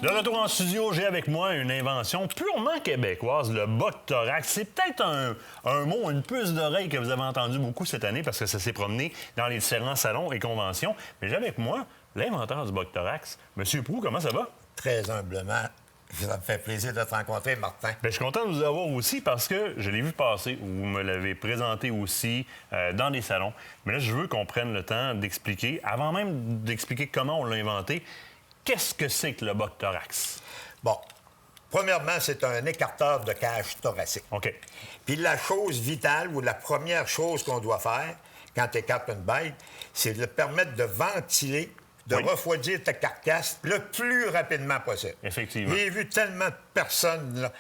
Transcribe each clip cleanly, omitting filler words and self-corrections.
De retour en studio, j'ai avec moi une invention purement québécoise, le Boctorax. C'est peut-être un mot, une puce d'oreille que vous avez entendu beaucoup cette année parce que ça s'est promené dans les différents salons et conventions. Mais j'ai avec moi l'inventeur du Boctorax. Monsieur Proulx, comment ça va? Très humblement, ça me fait plaisir de te rencontrer, Martin. Bien, je suis content de vous avoir aussi parce que je l'ai vu passer, ou vous me l'avez présenté aussi dans des salons. Mais là, je veux qu'on prenne le temps d'expliquer, avant même d'expliquer comment on l'a inventé, qu'est-ce que c'est que le Boctorax? Bon, premièrement, c'est un écarteur de cage thoracique. OK. Puis la chose vitale, ou la première chose qu'on doit faire quand tu écartes une bête, c'est de permettre de ventiler, de refroidir ta carcasse le plus rapidement possible. Effectivement. J'ai vu tellement de personnes, là,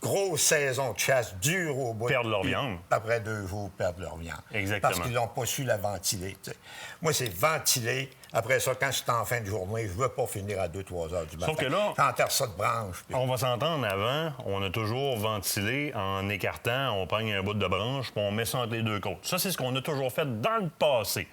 grosse saison de chasse, dure au bout. Perdre leur viande. Après 2 jours, perdre leur viande. Exactement. Parce qu'ils n'ont pas su la ventiler. T'sais. Moi, c'est ventiler. Après ça, quand je suis en fin de journée, je ne veux pas finir à 2-3 heures du matin. Sauf que là, j'enterre ça de branche. Puis... On va s'entendre avant, on a toujours ventilé en écartant, on prend un bout de branche, puis on met ça entre les deux côtes. Ça, c'est ce qu'on a toujours fait dans le passé.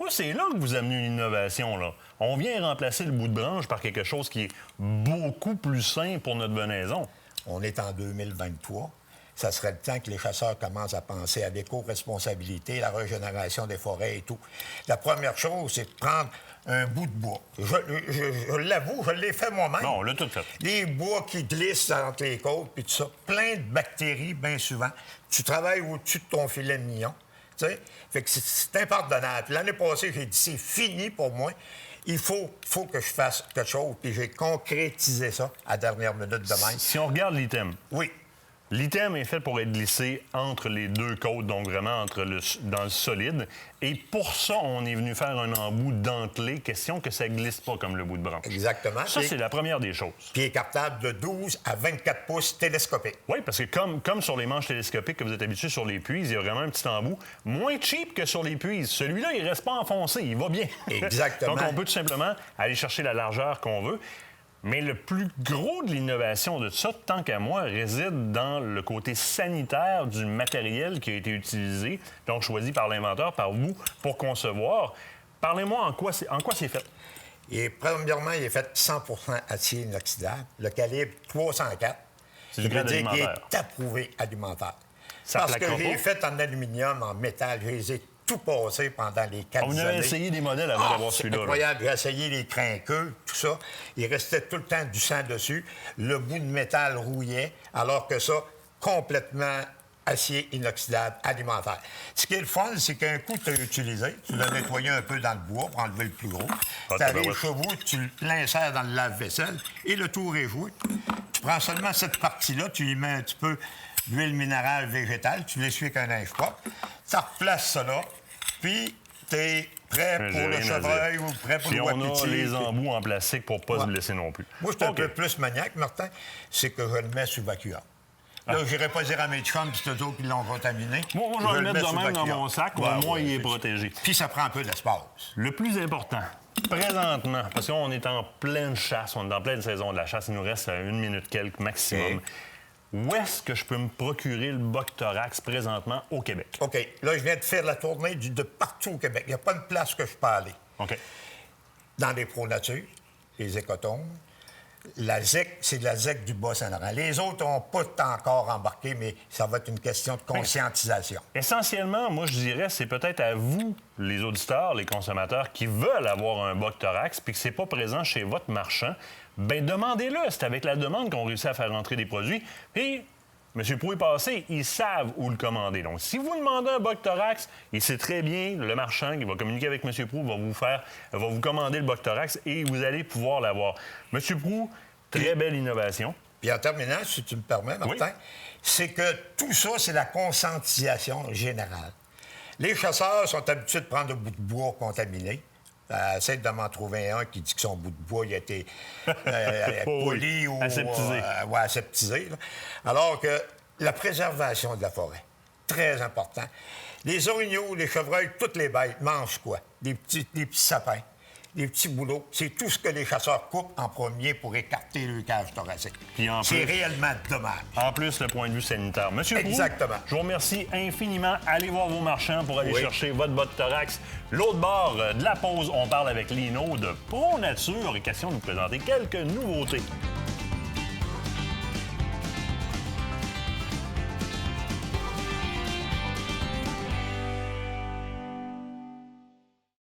Moi, c'est là que vous amenez une innovation, là. On vient remplacer le bout de branche par quelque chose qui est beaucoup plus sain pour notre venaison. On est en 2023. Ça serait le temps que les chasseurs commencent à penser à l'éco-responsabilité, la régénération des forêts et tout. La première chose, c'est de prendre un bout de bois. Je l'avoue, je l'ai fait moi-même. Non, on l'a tout fait. Les bois qui glissent entre les côtes, puis tout ça. Plein de bactéries, bien souvent. Tu travailles au-dessus de ton filet mignon. Tu sais? Fait que c'est impardonnable. L'année passée, j'ai dit, c'est fini pour moi. Il faut que je fasse quelque chose. Puis j'ai concrétisé ça à la dernière minute de même. Si on regarde l'item. Oui. L'item est fait pour être glissé entre les deux côtes, donc vraiment dans le solide. Et pour ça, on est venu faire un embout dentelé. Question que ça ne glisse pas comme le bout de branche. Exactement. Ça, c'est la première des choses. Puis il est captable de 12 à 24 pouces télescopique. Oui, parce que comme sur les manches télescopiques que vous êtes habitués sur les puises, il y a vraiment un petit embout. Moins cheap que sur les puises. Celui-là, il ne reste pas enfoncé, il va bien. Exactement. Donc, on peut tout simplement aller chercher la largeur qu'on veut. Mais le plus gros de l'innovation de ça, tant qu'à moi, réside dans le côté sanitaire du matériel qui a été utilisé, donc choisi par l'inventeur, par vous, pour concevoir. Parlez-moi en quoi c'est fait. Et premièrement, il est fait 100 acier inoxydable, le calibre 304. C'est du grade alimentaire. alimentaire. Il est approuvé alimentaire. Ça Parce que plaquera j'ai pas? fait en aluminium, en métal, je les ai tout passé pendant les 4 années. On avait essayé des modèles avant d'avoir c'est celui-là. incroyable. J'ai essayé les crinqueux, tout ça. Il restait tout le temps du sang dessus. Le bout de métal rouillait, alors que ça, complètement acier inoxydable alimentaire. Ce qui est le fun, c'est qu'un coup, tu as utilisé, tu l'as nettoyé un peu dans le bois pour enlever le plus gros. Tu as les chevaux, tu l'insères dans le lave-vaisselle et le tour est joué. Tu prends seulement cette partie-là, tu y mets un petit peu d'huile minérale végétale, tu l'essuies avec un linge propre, tu replaces ça là, puis tu es prêt pour le chevreuil ou prêt pour le wapiti. On a les embouts en plastique pour ne pas se blesser non plus. Moi, je suis un peu plus maniaque, Martin, c'est que je le mets sous vacuum. Là, je n'irai pas dire à mes chums que c'est eux autres qui l'ont contaminé. Moi, je vais le mettre de même dans mon sac, au moins il est protégé. Puis ça prend un peu d'espace. Le plus important, présentement, parce qu'on est en pleine chasse, on est en pleine saison de la chasse, il nous reste 1 minute quelques maximum. Où est-ce que je peux me procurer le Boctorax présentement au Québec? OK. Là, je viens de faire la tournée de partout au Québec. Il n'y a pas de place que je peux aller. OK. Dans les Pro-Nature, les écotones. La ZEC, c'est de la ZEC du Bas-Saint-Laurent. Les autres n'ont pas encore embarqué, mais ça va être une question de conscientisation. Essentiellement, moi, je dirais, c'est peut-être à vous, les auditeurs, les consommateurs, qui veulent avoir un Boctorax puis que c'est pas présent chez votre marchand. Bien, demandez-le. C'est avec la demande qu'on réussit à faire rentrer des produits. Puis, M. Proulx est passé, ils savent où le commander. Donc, si vous demandez un Boctorax, il sait très bien, le marchand qui va communiquer avec M. Proulx va vous commander le Boctorax et vous allez pouvoir l'avoir. M. Proulx, très belle innovation. Puis en terminant, si tu me permets, Martin, c'est que tout ça, c'est la conscientisation générale. Les chasseurs sont habitués de prendre un bout de bois contaminé. Essaye de m'en trouver un qui dit que son bout de bois il a été poli ou aseptisé. Aseptisé. Là. Alors que la préservation de la forêt, très important. Les orignaux, les chevreuils, toutes les bêtes mangent quoi? Des petits sapins. des petits boulots. C'est tout ce que les chasseurs coupent en premier pour écarter le cage thoracique. C'est réellement dommage. En plus, le point de vue sanitaire. Monsieur Proulx, exactement. je vous remercie infiniment. Allez voir vos marchands pour aller chercher votre botte thorax. L'autre bord de la pause, on parle avec Lino de Pro Nature et question de vous présenter quelques nouveautés.